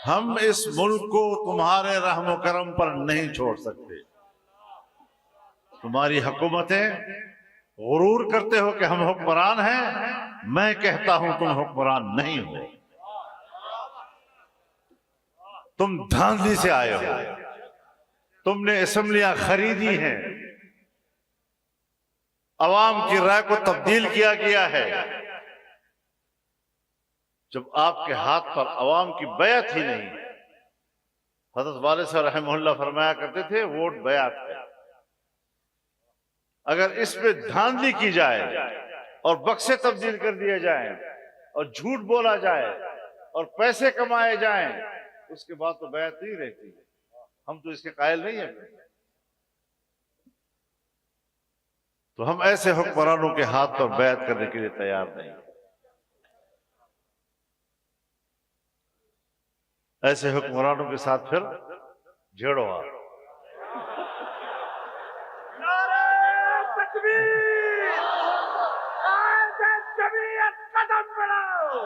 ہم اس ملک کو تمہارے رحم و کرم پر نہیں چھوڑ سکتے۔ تمہاری حکومتیں غرور کرتے ہو کہ ہم حکمران ہیں، میں کہتا ہوں تم حکمران نہیں ہو، تم دھاندلی سے آئے ہو، تم نے اسمبلیاں خریدی ہیں، عوام کی رائے کو تبدیل کیا گیا ہے۔ جب آپ کے ہاتھ پر عوام کی بیعت ہی نہیں، حضرت والد صاحب رحمہ اللہ فرمایا کرتے تھے ووٹ بیعت ہے، اگر اس پہ دھاندلی کی جائے اور بکسے تبدیل کر دیے جائیں اور جھوٹ بولا جائے اور پیسے کمائے جائیں، اس کے بعد تو بیعت نہیں رہتی۔ ہم تو اس کے قائل نہیں ہیں، تو ہم ایسے حکمرانوں کے ہاتھ پر بیعت کرنے کے لیے تیار نہیں۔ ایسے حکمرانوں کے ساتھ پھر جھیڑو آپ۔ نعرہ تکبیر! آج جمعیت قدم بڑھاؤ!